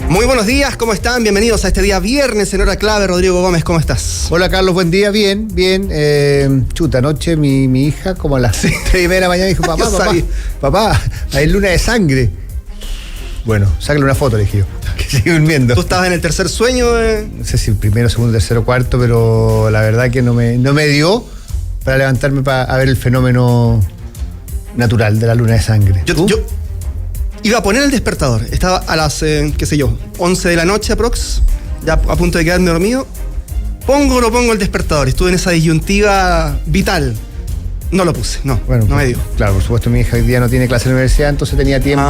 Muy buenos días, ¿cómo están? Bienvenidos a este día viernes en Hora Clave. Rodrigo Gómez, ¿cómo estás? Hola Carlos, buen día, bien. Anoche mi hija como a las 3:30 de la mañana dijo, papá, hay luna de sangre. Bueno, sácale una foto, le dije yo, que sigue durmiendo. ¿Tú estabas en el tercer sueño? No sé si el primero, segundo, tercero, cuarto, pero la verdad que no me dio para levantarme para ver el fenómeno natural de la luna de sangre. Yo iba a poner el despertador. Estaba a las, 11 de la noche aprox, ya a punto de quedarme dormido. ¿Pongo o no pongo el despertador? Estuve en esa disyuntiva vital. No lo puse, no me dio. Claro, por supuesto, mi hija hoy día no tiene clase en la universidad, entonces tenía tiempo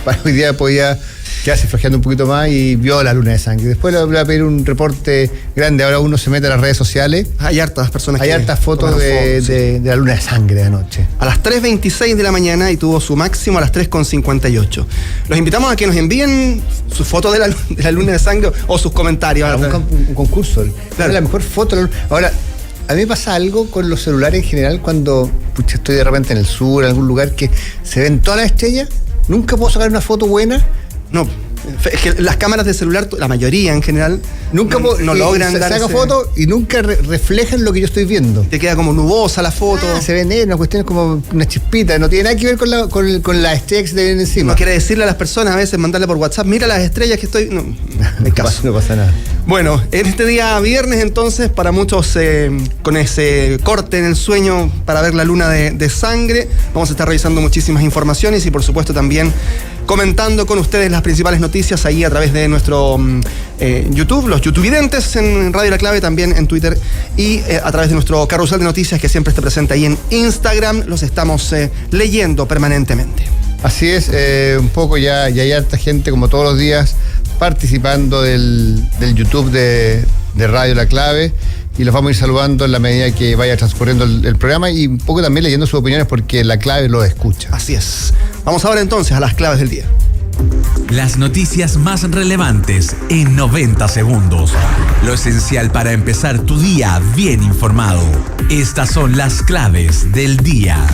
para hoy día podía quedarse flojeando un poquito más y vio la luna de sangre. Después le voy a pedir un reporte grande. Ahora uno se mete a las redes sociales. Hay hartas personas Hay hartas fotos de la luna de sangre de anoche. A las 3:26 de la mañana y tuvo su máximo a las 3:58. Los invitamos a que nos envíen sus fotos de la luna de sangre o sus comentarios. Un concurso. Claro. La mejor foto de la luna. Ahora, a mí me pasa algo con los celulares en general cuando estoy de repente en el sur, en algún lugar que se ven todas las estrellas. Nunca puedo sacar una foto buena. No, es que las cámaras de celular, la mayoría en general, nunca no logran dar saca fotos y nunca reflejan lo que yo estoy viendo. Te queda como nubosa la foto. Se ve negra, una cuestión es como una chispita, no tiene nada que ver con la estrella que se te ven encima. No quiere decirle a las personas a veces, mandarle por WhatsApp, mira las estrellas que estoy... No pasa nada. Bueno, en este día viernes entonces, para muchos con ese corte en el sueño para ver la luna de sangre, vamos a estar revisando muchísimas informaciones y por supuesto también comentando con ustedes las principales noticias ahí a través de nuestro YouTube, los YouTubevidentes en Radio La Clave, también en Twitter y a través de nuestro carrusel de noticias que siempre está presente ahí en Instagram. Los estamos leyendo permanentemente. Así es, un poco ya hay harta gente como todos los días participando del YouTube de Radio La Clave y los vamos a ir saludando en la medida que vaya transcurriendo el programa y un poco también leyendo sus opiniones porque La Clave lo escucha. Así es. Vamos ahora entonces a las claves del día. Las noticias más relevantes en 90 segundos. Lo esencial para empezar tu día bien informado. Estas son las claves del día.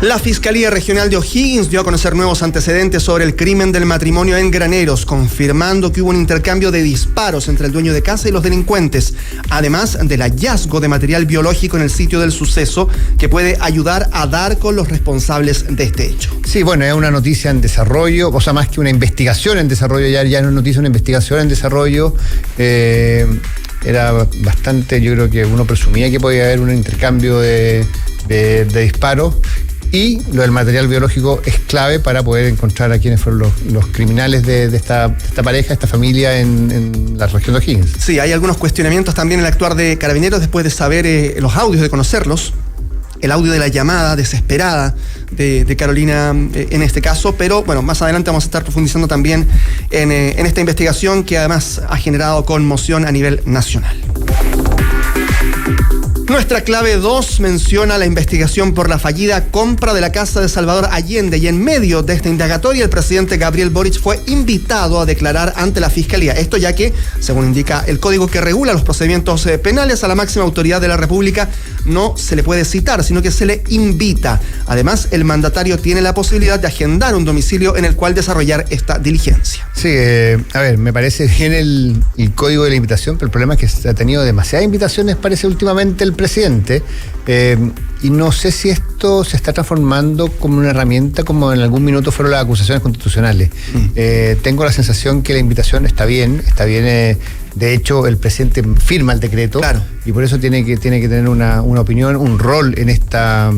La Fiscalía Regional de O'Higgins dio a conocer nuevos antecedentes sobre el crimen del matrimonio en Graneros, confirmando que hubo un intercambio de disparos entre el dueño de casa y los delincuentes, además del hallazgo de material biológico en el sitio del suceso que puede ayudar a dar con los responsables de este hecho. Sí, bueno, es una noticia en desarrollo, o sea, más que una investigación en desarrollo, ya no es noticia, una investigación en desarrollo. Era bastante, yo creo que uno presumía que podía haber un intercambio de disparos. Y lo del material biológico es clave para poder encontrar a quienes fueron los criminales de esta pareja, esta familia en la región de O'Higgins. Sí, hay algunos cuestionamientos también en el actuar de Carabineros después de saber los audios, de conocerlos. El audio de la llamada desesperada de Carolina en este caso, pero bueno, más adelante vamos a estar profundizando también en esta investigación que además ha generado conmoción a nivel nacional. Nuestra clave 2 menciona la investigación por la fallida compra de la casa de Salvador Allende y en medio de esta indagatoria el presidente Gabriel Boric fue invitado a declarar ante la Fiscalía. Esto ya que, según indica el código que regula los procedimientos penales, a la máxima autoridad de la República no se le puede citar, sino que se le invita. Además, el mandatario tiene la posibilidad de agendar un domicilio en el cual desarrollar esta diligencia. Sí, me parece bien el código de la invitación, pero el problema es que se ha tenido demasiadas invitaciones, parece últimamente el presidente, y no sé si esto se está transformando como una herramienta, como en algún minuto fueron las acusaciones constitucionales. Tengo la sensación que la invitación está bien, de hecho el presidente firma el decreto, claro, y por eso tiene que tener una opinión, un rol en esta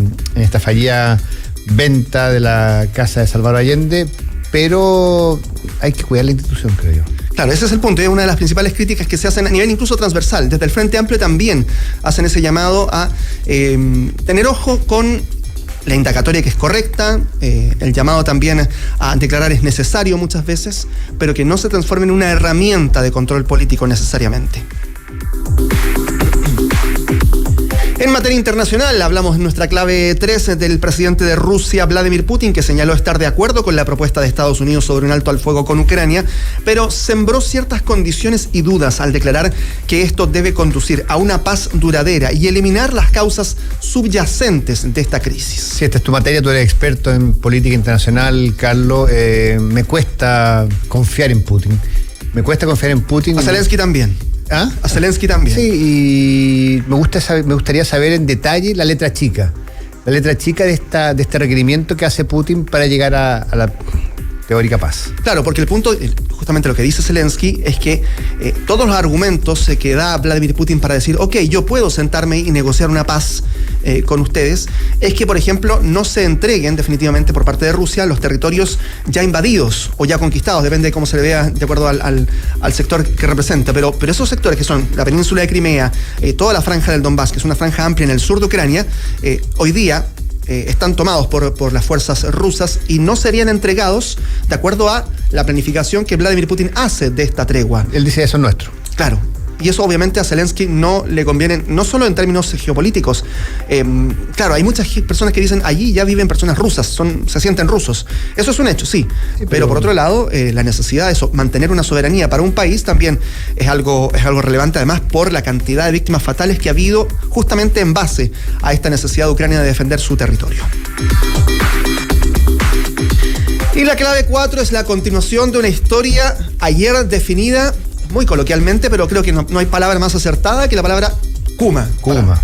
fallida venta de la casa de Salvador Allende, pero hay que cuidar la institución, creo yo. Claro, ese es el punto, es una de las principales críticas que se hacen a nivel incluso transversal. Desde el Frente Amplio también hacen ese llamado a tener ojo con la indagatoria, que es correcta, el llamado también a declarar es necesario muchas veces, pero que no se transforme en una herramienta de control político necesariamente. En materia internacional, hablamos en nuestra clave 3 del presidente de Rusia, Vladimir Putin, que señaló estar de acuerdo con la propuesta de Estados Unidos sobre un alto al fuego con Ucrania, pero sembró ciertas condiciones y dudas al declarar que esto debe conducir a una paz duradera y eliminar las causas subyacentes de esta crisis. Sí, esta es tu materia, tú eres experto en política internacional, Carlos. Me cuesta confiar en Putin. A Zelensky también. ¿Ah? A Zelensky también. Sí, y me gustaría saber en detalle la letra chica de este requerimiento que hace Putin para llegar a la teórica paz. Claro, porque el punto, justamente lo que dice Zelensky, es que todos los argumentos que da Vladimir Putin para decir, ok, yo puedo sentarme y negociar una paz con ustedes, es que, por ejemplo, no se entreguen definitivamente por parte de Rusia los territorios ya invadidos o ya conquistados, depende de cómo se le vea de acuerdo al sector que representa, pero esos sectores que son la península de Crimea, toda la franja del Donbass, que es una franja amplia en el sur de Ucrania, hoy día están tomados por las fuerzas rusas y no serían entregados de acuerdo a la planificación que Vladimir Putin hace de esta tregua. Él dice eso es nuestro. Claro. Y eso obviamente a Zelensky no le conviene, no solo en términos geopolíticos. Claro, hay muchas personas que dicen, allí ya viven personas rusas, se sienten rusos. Eso es un hecho, sí. Pero por otro lado, la necesidad de mantener una soberanía para un país también es algo relevante, además por la cantidad de víctimas fatales que ha habido justamente en base a esta necesidad de Ucrania de defender su territorio. Y la clave 4 es la continuación de una historia ayer definida muy coloquialmente, pero creo que no hay palabra más acertada que la palabra Kuma. Kuma,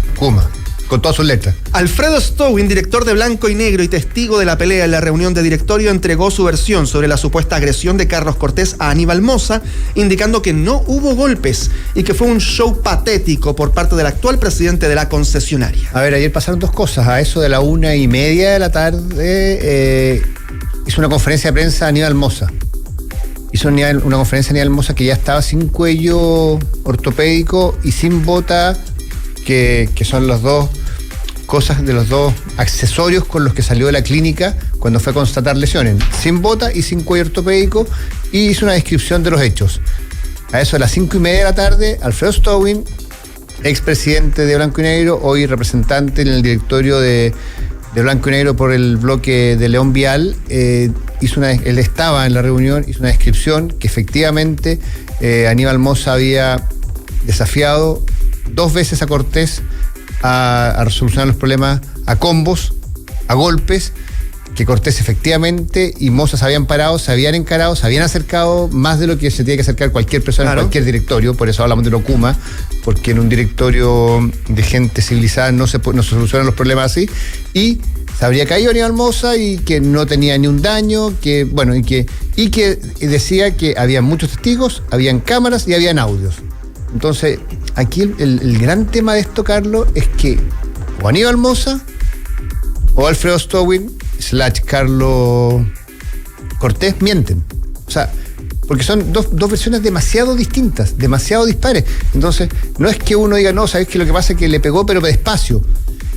con todas sus letras. Alfredo Stowin, director de Blanco y Negro y testigo de la pelea en la reunión de directorio, entregó su versión sobre la supuesta agresión de Carlos Cortés a Aníbal Mosa, indicando que no hubo golpes y que fue un show patético por parte del actual presidente de la concesionaria. A ver, ayer pasaron dos cosas. A eso de la 1:30 de la tarde hizo una conferencia de prensa Aníbal Mosa. Hizo una conferencia Aníbal Mosa que ya estaba sin cuello ortopédico y sin bota, que son las dos cosas de los dos accesorios con los que salió de la clínica cuando fue a constatar lesiones. Sin bota y sin cuello ortopédico, y hizo una descripción de los hechos. A eso de las 5:30 de la tarde, Alfredo Stowin, expresidente de Blanco y Negro, hoy representante en el directorio de Blanco y Negro por el bloque de León Vial, él estaba en la reunión, hizo una descripción que efectivamente Aníbal Mosa había desafiado 2 veces a Cortés a solucionar los problemas a combos, a golpes, que Cortés efectivamente y Mosa se habían parado, se habían encarado, se habían acercado más de lo que se tiene que acercar cualquier persona, claro, en cualquier directorio. Por eso hablamos de lo Kuma, porque en un directorio de gente civilizada no se solucionan los problemas así, y se habría caído Aníbal Mosa y que no tenía ni un daño, y que decía que había muchos testigos, habían cámaras y habían audios. Entonces, aquí el gran tema de esto, Carlos, es que o Aníbal Mosa o Alfredo Stowin / Carlos Cortés mienten. O sea, porque son dos versiones demasiado distintas, demasiado dispares. Entonces, no es que uno diga, no, sabes que lo que pasa es que le pegó, pero despacio.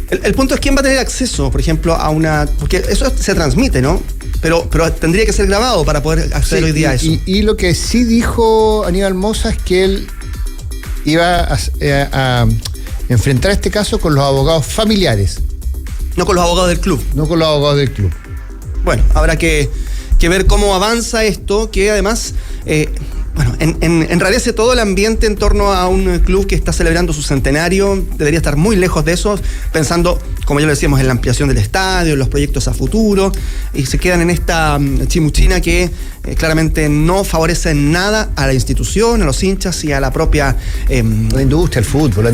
El punto es quién va a tener acceso, por ejemplo, a una... Porque eso se transmite, ¿no? Pero tendría que ser grabado para poder acceder hoy día a eso. Y lo que sí dijo Aníbal Mosa es que él iba a enfrentar este caso con los abogados familiares. No con los abogados del club. No con los abogados del club. Bueno, habrá que ver cómo avanza esto, que además... enrarece todo el ambiente en torno a un club que está celebrando su centenario. Debería estar muy lejos de eso, pensando, como ya lo decíamos, en la ampliación del estadio, en los proyectos a futuro, y se quedan en esta chimuchina que claramente no favorece nada a la institución, a los hinchas y a la propia... La industria del fútbol.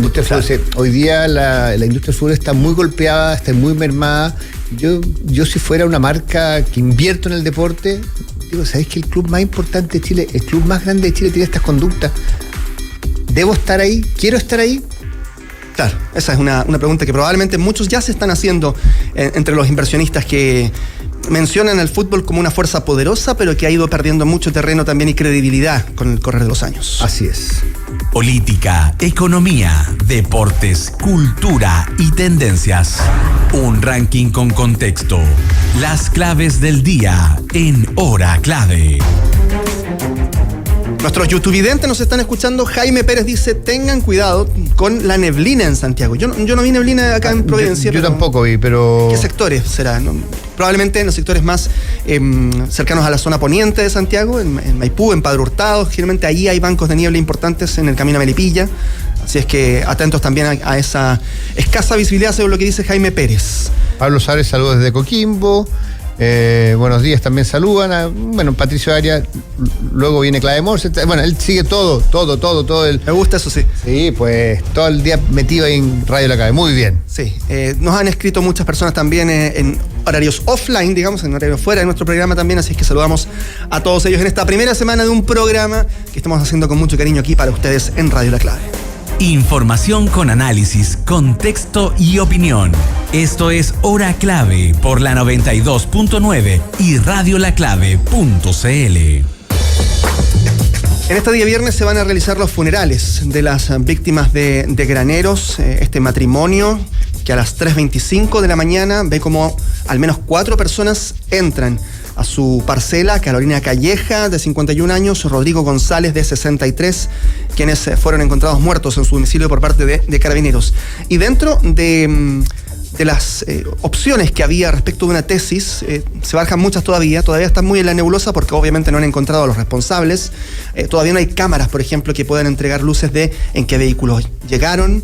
Hoy día la industria del fútbol está muy golpeada, está muy mermada. Yo si fuera una marca que invierto en el deporte... Digo, ¿sabéis que el club más importante de Chile, el club más grande de Chile tiene estas conductas? ¿Debo estar ahí? ¿Quiero estar ahí? Claro, esa es una pregunta que probablemente muchos ya se están haciendo entre los inversionistas que mencionan al fútbol como una fuerza poderosa, pero que ha ido perdiendo mucho terreno también y credibilidad con el correr de los años. Así es. Política, economía, deportes, cultura y tendencias. Un ranking con contexto. Las claves del día en Hora Clave. Nuestros youtuvidentes nos están escuchando. Jaime Pérez dice, tengan cuidado con la neblina en Santiago. Yo no vi neblina acá en Providencia. Yo tampoco vi, pero... ¿Qué sectores será? Probablemente en los sectores más cercanos a la zona poniente de Santiago, en Maipú, en Padre Hurtado. Generalmente ahí hay bancos de niebla importantes en el camino a Melipilla. Así es que atentos también a esa escasa visibilidad, según lo que dice Jaime Pérez. Pablo Sárez, saludos desde Coquimbo. Buenos días, también saludan. Patricio Arias, luego viene Clave Morse. Bueno, él sigue todo. Me gusta eso, sí. Sí, pues todo el día metido ahí en Radio La Clave. Muy bien. Sí, nos han escrito muchas personas también en horarios offline, digamos, en horarios fuera de nuestro programa también, así es que saludamos a todos ellos en esta primera semana de un programa que estamos haciendo con mucho cariño aquí para ustedes en Radio La Clave. Información con análisis, contexto y opinión. Esto es Hora Clave por la 92.9 y radiolaclave.cl. En este día viernes se van a realizar los funerales de las víctimas de Graneros, este matrimonio que a las 3:25 de la mañana ve como al menos 4 personas entran a su parcela. Carolina Calleja, de 51 años, Rodrigo González, de 63, quienes fueron encontrados muertos en su domicilio por parte de Carabineros. Y dentro de las opciones que había respecto de una tesis, se barajan muchas todavía están muy en la nebulosa porque obviamente no han encontrado a los responsables. Todavía no hay cámaras, por ejemplo, que puedan entregar luces de en qué vehículos llegaron.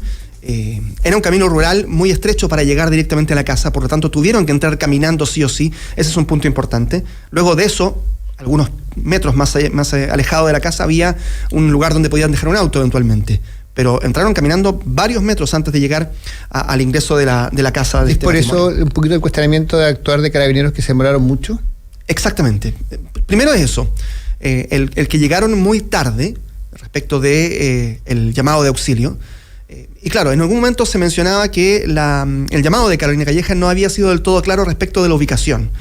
Era un camino rural muy estrecho para llegar directamente a la casa, por lo tanto tuvieron que entrar caminando sí o sí. Ese es un punto importante. Luego de eso, algunos metros más alejado de la casa, había un lugar donde podían dejar un auto eventualmente. Pero entraron caminando varios metros antes de llegar al ingreso de la casa. ¿Es por eso un poquito el cuestionamiento de actuar de Carabineros, que se demoraron mucho? Exactamente. Primero es eso, el que llegaron muy tarde respecto de el llamado de auxilio. Y claro, en algún momento se mencionaba que el llamado de Carolina Calleja no había sido del todo claro respecto de la ubicación.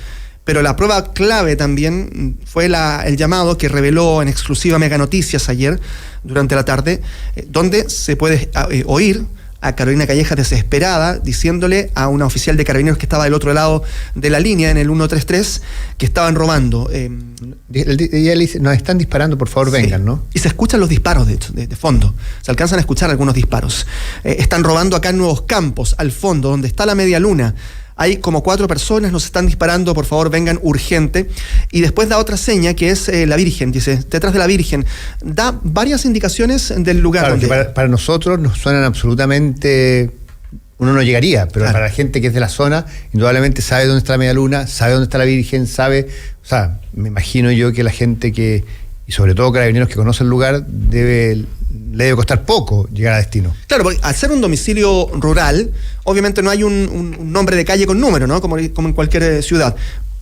Pero la prueba clave también fue el llamado que reveló en exclusiva Mega Noticias ayer, durante la tarde, donde se puede oír a Carolina Calleja desesperada, diciéndole a una oficial de Carabineros que estaba del otro lado de la línea, en el 133, que estaban robando. Ella le dice, nos están disparando, por favor, vengan, sí. ¿No? Y se escuchan los disparos de fondo. Se alcanzan a escuchar algunos disparos. Están robando acá en Nuevos Campos, al fondo, donde está la Media Luna. Hay como 4 personas, nos están disparando, por favor vengan urgente. Y después da otra seña que es la Virgen, dice, detrás de la Virgen. Da varias indicaciones del lugar. Claro, donde... que para nosotros nos suenan absolutamente... Uno no llegaría, pero claro, para la gente que es de la zona, indudablemente sabe dónde está la Media Luna, sabe dónde está la Virgen, sabe... O sea, me imagino yo que la gente que... Y sobre todo Carabineros que conoce el lugar, le debe costar poco llegar a destino. Claro, porque al ser un domicilio rural, obviamente no hay un nombre de calle con número, ¿no? Como en cualquier ciudad.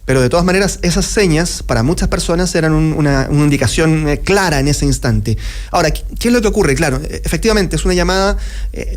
Pero de todas maneras, esas señas para muchas personas eran una indicación clara en ese instante. Ahora, ¿qué es lo que ocurre? Claro, efectivamente es una llamada,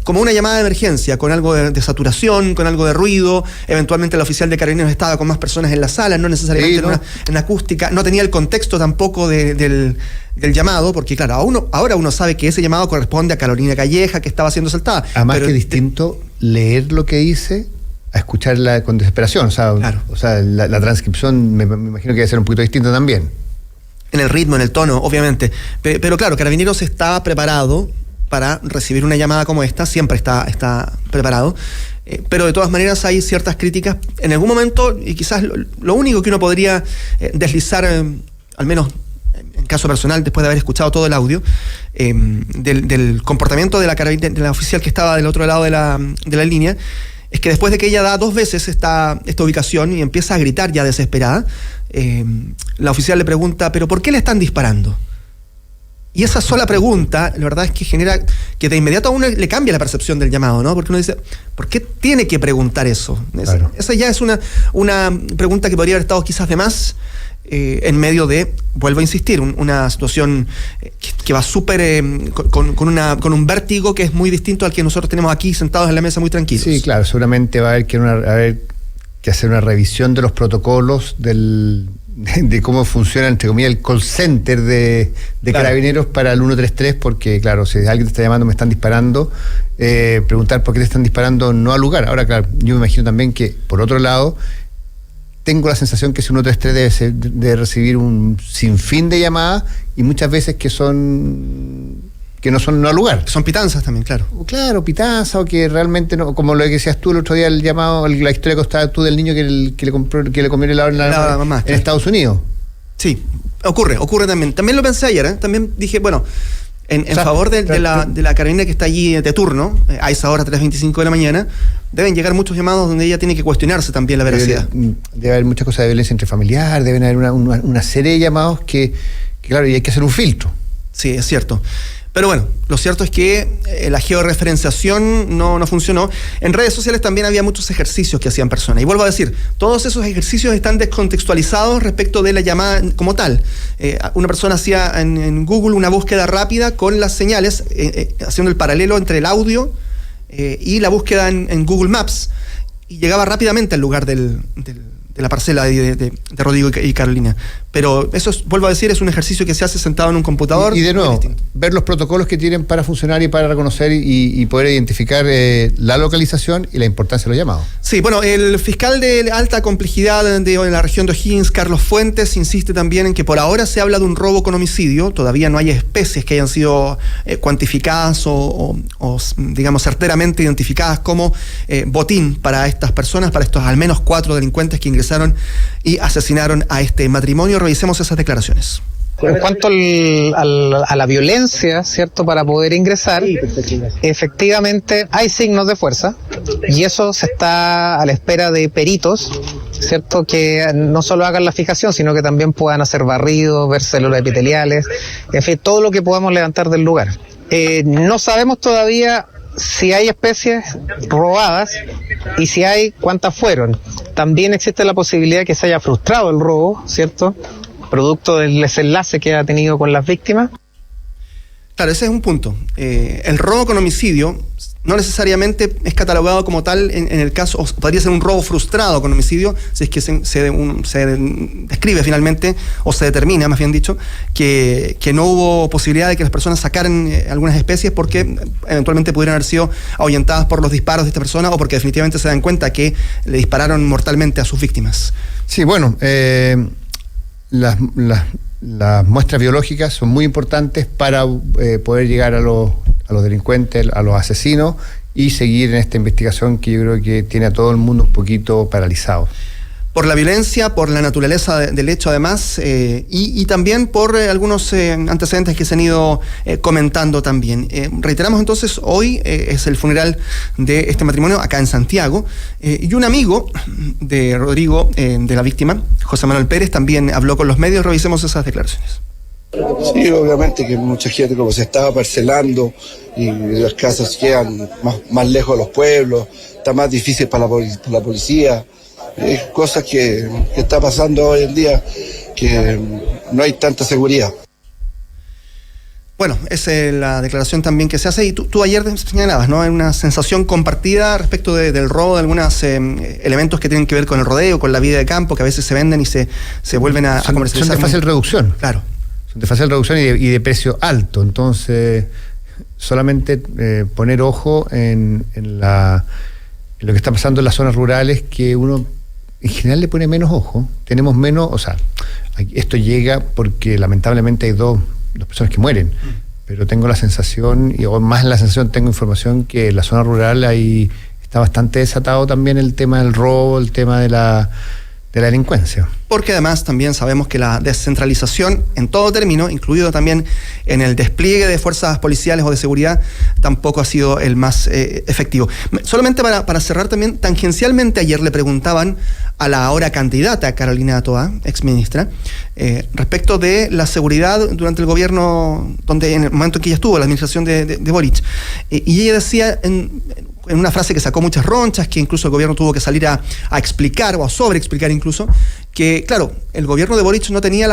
como una llamada de emergencia, con algo de saturación, con algo de ruido. Eventualmente el oficial de Carabineros estaba con más personas en la sala, no necesariamente sí, ¿no? en acústica. No tenía el contexto tampoco del llamado, porque claro, ahora uno sabe que ese llamado corresponde a Carolina Calleja, que estaba siendo asaltada. Además que es distinto leer lo que dice a escucharla con desesperación, claro. O sea, la transcripción me imagino que debe ser un poquito distinta también. En el ritmo, en el tono, obviamente. Pero claro, Carabineros está preparado para recibir una llamada como esta, siempre está preparado. Pero de todas maneras hay ciertas críticas. En algún momento, y quizás lo único que uno podría deslizar, al menos en caso personal, después de haber escuchado todo el audio, del comportamiento de la oficial que estaba del otro lado de la línea, es que después de que ella da 2 veces esta ubicación y empieza a gritar ya desesperada, la oficial le pregunta, ¿pero por qué le están disparando? Y esa sola pregunta, la verdad es que genera que de inmediato a uno le cambia la percepción del llamado, ¿no? Porque uno dice, ¿por qué tiene que preguntar eso? Claro. Esa ya es una pregunta que podría haber estado quizás de más, en medio de, vuelvo a insistir, una situación que va súper con un vértigo que es muy distinto al que nosotros tenemos aquí sentados en la mesa muy tranquilos. Sí, claro, seguramente va a haber que hacer una revisión de los protocolos de cómo funciona, entre comillas, el call center de claro, Carabineros para el 133, porque claro, si alguien te está llamando, me están disparando, preguntar por qué te están disparando no al lugar. Ahora, claro, yo me imagino también que, por otro lado, tengo la sensación que ese 133 debe recibir un sinfín de llamadas y muchas veces que no son al lugar. Son pitanzas también, claro. Claro, pitanzas, o que realmente no, como lo que decías tú el otro día, el llamado, la historia que contabas tú del niño que le comió el helado en la mamá, en Estados Unidos. Sí, ocurre también. También lo pensé ayer, También dije, bueno, en favor de la Carolina que está allí de turno, a esa hora, 3:25 de la mañana, deben llegar muchos llamados donde ella tiene que cuestionarse también la veracidad. Debe haber muchas cosas de violencia intrafamiliar, deben haber una serie de llamados que claro, y hay que hacer un filtro. Sí, es cierto. Pero bueno, lo cierto es que la georreferenciación no funcionó. En redes sociales también había muchos ejercicios que hacían personas. Y vuelvo a decir, todos esos ejercicios están descontextualizados respecto de la llamada como tal. Una persona hacía en Google una búsqueda rápida con las señales, haciendo el paralelo entre el audio y la búsqueda en Google Maps, y llegaba rápidamente al lugar de la parcela de Rodrigo y Carolina. Pero eso, vuelvo a decir, es un ejercicio que se hace sentado en un computador. Y de nuevo, ver los protocolos que tienen para funcionar y para reconocer y poder identificar la localización y la importancia de los llamados. Sí, bueno, el fiscal de alta complejidad de la región de O'Higgins, Carlos Fuentes, insiste también en que por ahora se habla de un robo con homicidio. Todavía no hay especies que hayan sido cuantificadas o digamos, certeramente identificadas como botín para estas personas, para estos al menos 4 delincuentes que ingresaron y asesinaron a este matrimonio. Revisemos esas declaraciones. En cuanto a la violencia, ¿cierto? Para poder ingresar, efectivamente hay signos de fuerza y eso se está a la espera de peritos, ¿cierto? Que no solo hagan la fijación, sino que también puedan hacer barridos, ver células epiteliales, en fin, todo lo que podamos levantar del lugar. No sabemos todavía si hay especies robadas y si hay, cuántas fueron. También existe la posibilidad de que se haya frustrado el robo, ¿cierto? Producto del desenlace que ha tenido con las víctimas. Claro, ese es un punto. El robo con homicidio no necesariamente es catalogado como tal en el caso, o podría ser un robo frustrado con homicidio, si es que se describe finalmente, o se determina, más bien dicho, que no hubo posibilidad de que las personas sacaran algunas especies porque eventualmente pudieran haber sido ahuyentadas por los disparos de esta persona o porque definitivamente se dan cuenta que le dispararon mortalmente a sus víctimas. Sí, bueno, las muestras biológicas son muy importantes para poder llegar a los delincuentes, a los asesinos y seguir en esta investigación que yo creo que tiene a todo el mundo un poquito paralizado. Por la violencia, por la naturaleza del hecho además, y también por algunos antecedentes que se han ido comentando también. Reiteramos entonces, hoy es el funeral de este matrimonio acá en Santiago, y un amigo de Rodrigo, de la víctima, José Manuel Pérez, también habló con los medios. Revisemos esas declaraciones. Sí, obviamente que mucha gente, como se estaba parcelando y las casas quedan más lejos de los pueblos, está más difícil para la policía. Cosas que está pasando hoy en día, que no hay tanta seguridad. Bueno, esa es la declaración también que se hace, y tú ayer señalabas, ¿no? Hay una sensación compartida respecto del robo de algunos elementos que tienen que ver con el rodeo, con la vida de campo, que a veces se venden y se vuelven a comercializar. Son de fácil reducción. Claro. Son de fácil reducción y de precio alto. Entonces, solamente poner ojo en lo que está pasando en las zonas rurales, que uno en general le pone menos ojo. Tenemos menos, o sea, esto llega porque lamentablemente hay dos personas que mueren, pero tengo la sensación, y más en la sensación tengo información, que en la zona rural ahí está bastante desatado también el tema del robo, el tema de la delincuencia. Porque además también sabemos que la descentralización en todo término, incluido también en el despliegue de fuerzas policiales o de seguridad, tampoco ha sido el más efectivo. Solamente para cerrar también, tangencialmente ayer le preguntaban a la ahora candidata Carolina Toa, exministra, respecto de la seguridad durante el gobierno, donde en el momento en que ella estuvo, la administración de Boric. Y ella decía en una frase que sacó muchas ronchas, que incluso el gobierno tuvo que salir a explicar o a sobreexplicar incluso, que claro, el gobierno de Boric no tenía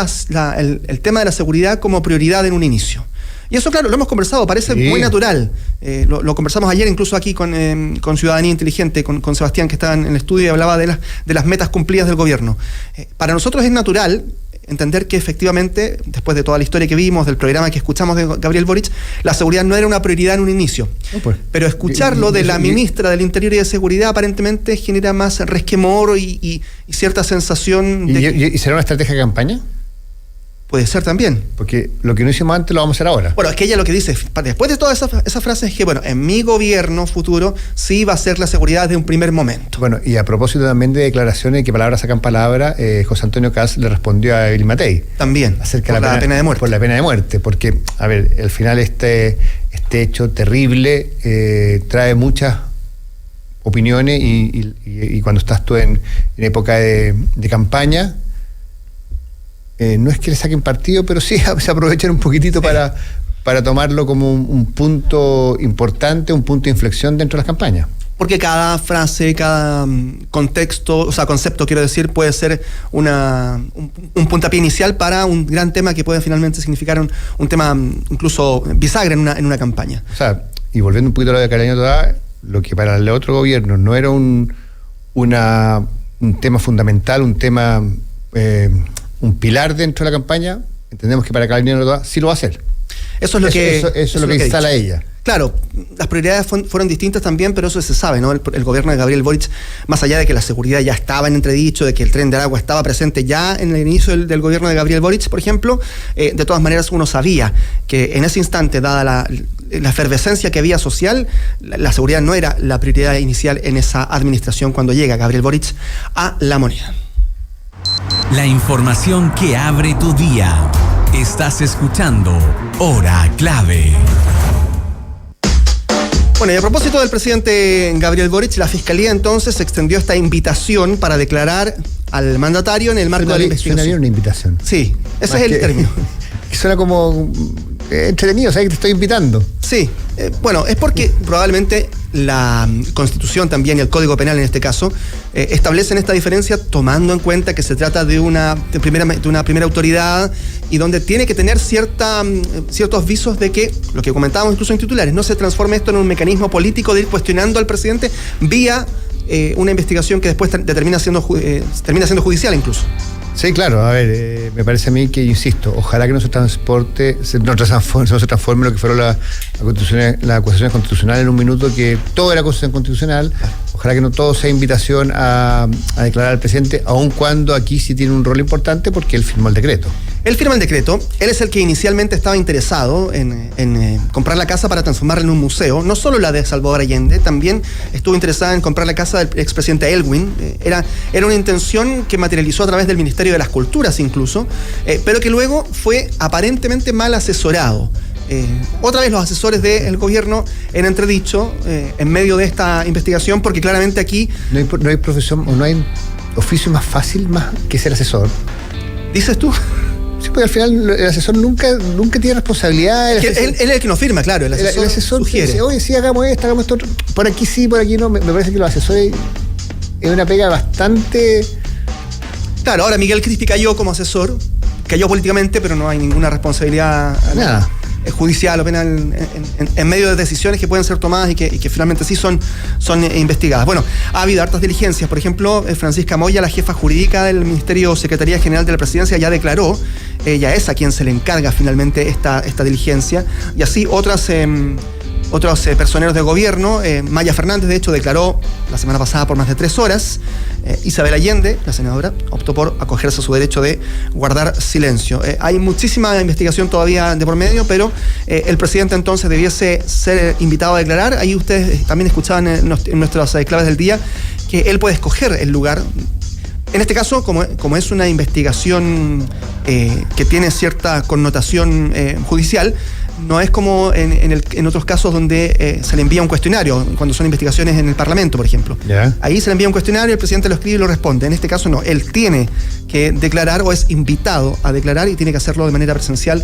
el tema de la seguridad como prioridad en un inicio. Y eso, claro, lo hemos conversado, parece muy natural. Lo conversamos ayer incluso aquí con Ciudadanía Inteligente, con Sebastián, que estaba en el estudio, y hablaba de las metas cumplidas del gobierno. Para nosotros es natural entender que efectivamente, después de toda la historia que vimos, del programa que escuchamos de Gabriel Boric, la seguridad no era una prioridad en un inicio. Pero escucharlo de la ministra del Interior y de Seguridad aparentemente genera más resquemor y cierta sensación de... ¿Y será una estrategia de campaña? Puede ser también. Porque lo que no hicimos antes lo vamos a hacer ahora. Bueno, es que ella lo que dice, después de todas esas frases, es que, bueno, en mi gobierno futuro sí va a ser la seguridad de un primer momento. Bueno, y a propósito también de declaraciones que palabras sacan palabra, José Antonio Kast le respondió a Evelyn Matei. También, acerca de la pena de muerte. Por la pena de muerte, porque, a ver, al final este hecho terrible trae muchas opiniones y cuando estás tú en época de campaña, no es que le saquen partido, pero sí se aprovechan un poquitito para tomarlo como un punto importante, un punto de inflexión dentro de las campañas. Porque cada frase, cada contexto, o sea, concepto, quiero decir, puede ser un puntapié inicial para un gran tema que puede finalmente significar un tema incluso bisagra en una campaña. O sea, y volviendo un poquito a lo de Carolina Toá, lo que para el otro gobierno no era un tema fundamental, un tema... un pilar dentro de la campaña, entendemos que para Carolina Toá sí lo va a hacer. Eso es lo que instala ella. Claro, las prioridades fueron distintas también, pero eso se sabe, ¿no? El gobierno de Gabriel Boric, más allá de que la seguridad ya estaba en entredicho, de que el tren de agua estaba presente ya en el inicio del gobierno de Gabriel Boric, por ejemplo, de todas maneras uno sabía que en ese instante, dada la efervescencia que había social, la seguridad no era la prioridad inicial en esa administración cuando llega Gabriel Boric a La Moneda. La información que abre tu día. Estás escuchando Hora Clave. Bueno, y a propósito del presidente Gabriel Boric, la Fiscalía entonces extendió esta invitación para declarar al mandatario en el marco de la investigación. Suena bien una invitación. Sí, ese es el término. Que suena como entretenido, ¿sabes? Que te estoy invitando. Sí, bueno, es porque probablemente la Constitución también y el Código Penal en este caso establecen esta diferencia tomando en cuenta que se trata de una primera autoridad y donde tiene que tener ciertos visos de que, lo que comentábamos incluso en titulares, no se transforme esto en un mecanismo político de ir cuestionando al presidente vía una investigación que después termina siendo judicial incluso. Sí, claro, a ver, me parece a mí que, insisto, ojalá que no se transforme lo que fueron las acusaciones constitucionales en un minuto, que todo era acusación constitucional. Ojalá que no todo sea invitación a declarar al presidente, aun cuando aquí sí tiene un rol importante porque él firmó el decreto. Él firma el decreto, él es el que inicialmente estaba interesado en comprar la casa para transformarla en un museo, no solo la de Salvador Allende, también estuvo interesada en comprar la casa del expresidente Elwin, era una intención que materializó a través del Ministerio de las Culturas incluso, pero que luego fue aparentemente mal asesorado. Otra vez los asesores del gobierno en entredicho en medio de esta investigación, porque claramente aquí... No hay profesión, o no hay oficio más fácil que ser asesor. ¿Dices tú? Sí, porque al final el asesor nunca tiene responsabilidad. Él es el que nos firma, claro. El asesor sugiere. Dice, oye, sí, hagamos esto, otro. Por aquí sí, por aquí no. Me parece que los asesores es una pega bastante... Claro, ahora Miguel Crispi cayó como asesor, cayó políticamente, pero no hay ninguna responsabilidad judicial o penal en medio de decisiones que pueden ser tomadas y que finalmente sí son investigadas. Bueno, ha habido hartas diligencias. Por ejemplo, Francisca Moya, la jefa jurídica del Ministerio Secretaría General de la Presidencia, ya declaró, ella es a quien se le encarga finalmente esta diligencia, y así otros personeros del gobierno. Maya Fernández, de hecho, declaró la semana pasada por más de 3 horas. Isabel Allende, la senadora, optó por acogerse a su derecho de guardar silencio. Hay muchísima investigación todavía de por medio, pero el presidente entonces debiese ser invitado a declarar. Ahí ustedes también escuchaban en nuestras claves del día que él puede escoger el lugar. En este caso, como es una investigación que tiene cierta connotación judicial, no es como en otros casos donde se le envía un cuestionario, cuando son investigaciones en el Parlamento, por ejemplo. Yeah. Ahí se le envía un cuestionario, el presidente lo escribe y lo responde. En este caso no, él tiene que declarar o es invitado a declarar y tiene que hacerlo de manera presencial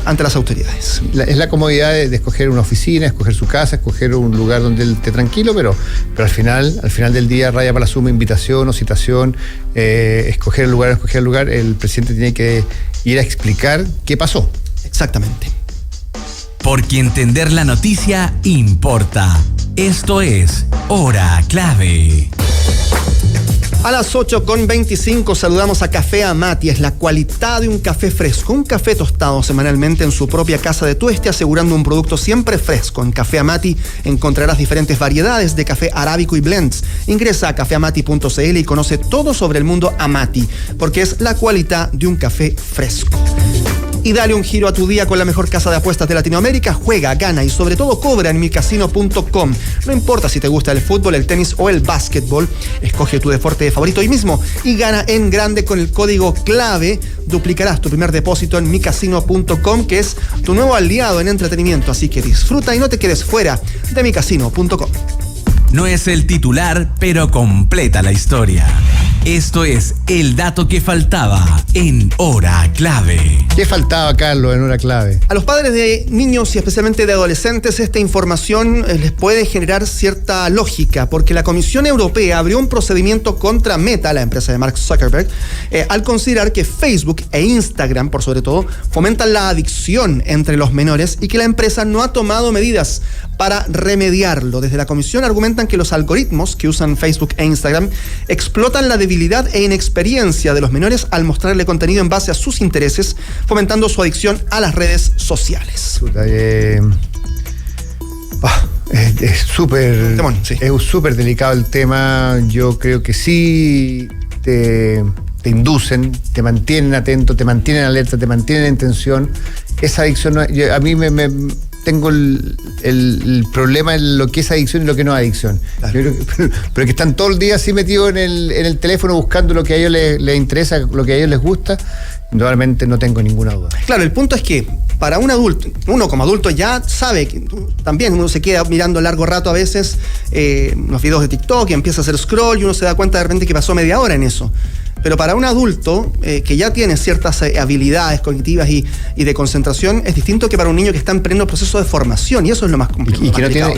ante las autoridades. Es la comodidad de escoger una oficina, escoger su casa, escoger un lugar donde él esté tranquilo, pero al final del día raya para la suma invitación o citación, escoger el lugar, el presidente tiene que ir a explicar qué pasó. Exactamente. Porque entender la noticia importa. Esto es Hora Clave. A las 8:25 saludamos a Café Amati. Es la cualidad de un café fresco, un café tostado semanalmente en su propia casa de tueste, asegurando un producto siempre fresco. En Café Amati encontrarás diferentes variedades de café arábico y blends. Ingresa a cafeamati.cl y conoce todo sobre el mundo Amati, porque es la cualidad de un café fresco. Y dale un giro a tu día con la mejor casa de apuestas de Latinoamérica. Juega, gana y sobre todo cobra en micasino.com. No importa si te gusta el fútbol, el tenis o el básquetbol, escoge tu deporte favorito hoy mismo y gana en grande con el código clave. Duplicarás tu primer depósito en micasino.com, que es tu nuevo aliado en entretenimiento. Así que disfruta y no te quedes fuera de micasino.com. No es el titular, pero completa la historia. Esto es el dato que faltaba en Hora Clave. ¿Qué faltaba, Carlos, en Hora Clave? A los padres de niños y especialmente de adolescentes, esta información les puede generar cierta lógica, porque la Comisión Europea abrió un procedimiento contra Meta, la empresa de Mark Zuckerberg, al considerar que Facebook e Instagram, por sobre todo, fomentan la adicción entre los menores y que la empresa no ha tomado medidas para remediarlo. Desde la comisión argumentan que los algoritmos que usan Facebook e Instagram explotan la debilidad e inexperiencia de los menores al mostrarle contenido en base a sus intereses, fomentando su adicción a las redes sociales. Es súper sí. Es súper delicado el tema. Yo creo que sí te inducen, te mantienen atento, te mantienen alerta, te mantienen en tensión. Esa adicción, a mí tengo el problema en lo que es adicción y lo que no es adicción. Claro. Pero que están todo el día así metidos en el teléfono buscando lo que a ellos les interesa, lo que a ellos les gusta. Realmente no tengo ninguna duda. Claro, el punto es que para un adulto, uno como adulto ya sabe que también uno se queda mirando largo rato a veces los videos de TikTok y empieza a hacer scroll y uno se da cuenta de repente que pasó media hora en eso. Pero para un adulto que ya tiene ciertas habilidades cognitivas y de concentración, es distinto que para un niño que está en pleno proceso de formación, y eso es lo más complicado. Y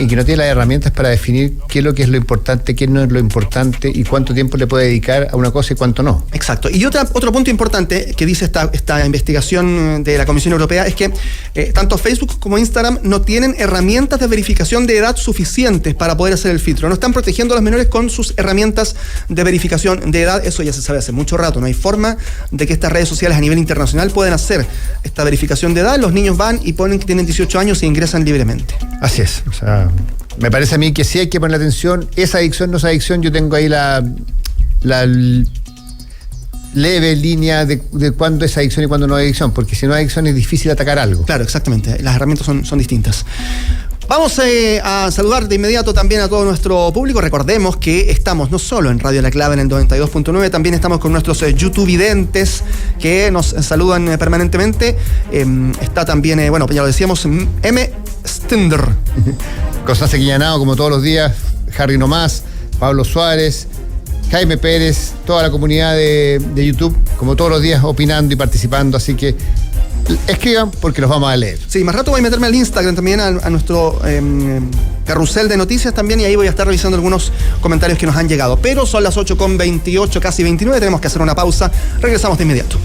que no tiene las herramientas para definir qué es lo que es lo importante, qué no es lo importante y cuánto tiempo le puede dedicar a una cosa y cuánto no. Exacto. Y otro punto importante que dice esta investigación de la Comisión Europea es que tanto Facebook como Instagram no tienen herramientas de verificación de edad suficientes para poder hacer el filtro. No están protegiendo a los menores con sus herramientas de verificación de edad. Eso ya se sabe hace mucho rato. No hay forma de que estas redes sociales a nivel internacional puedan hacer esta verificación de edad. Los niños van y ponen que tienen 18 años e ingresan libremente. Así es. O sea, me parece a mí que sí hay que poner atención. Esa adicción no es adicción. Yo tengo ahí la leve línea de cuándo es adicción y cuándo no es adicción, porque si no es adicción es difícil atacar algo. Claro, exactamente. Las herramientas son distintas. Vamos a saludar de inmediato también a todo nuestro público. Recordemos que estamos no solo en Radio La Clave en el 92.9, también estamos con nuestros YouTubevidentes que nos saludan permanentemente. Está también, ya lo decíamos, M. Stender. Constanza Quillanao, como todos los días, Harry Nomás, Pablo Suárez, Jaime Pérez, toda la comunidad de YouTube, como todos los días, opinando y participando, así que escriban porque los vamos a leer. Sí, más rato voy a meterme al Instagram también, a nuestro carrusel de noticias también, y ahí voy a estar revisando algunos comentarios que nos han llegado. Pero son las 8:28, casi 29, tenemos que hacer una pausa. Regresamos de inmediato.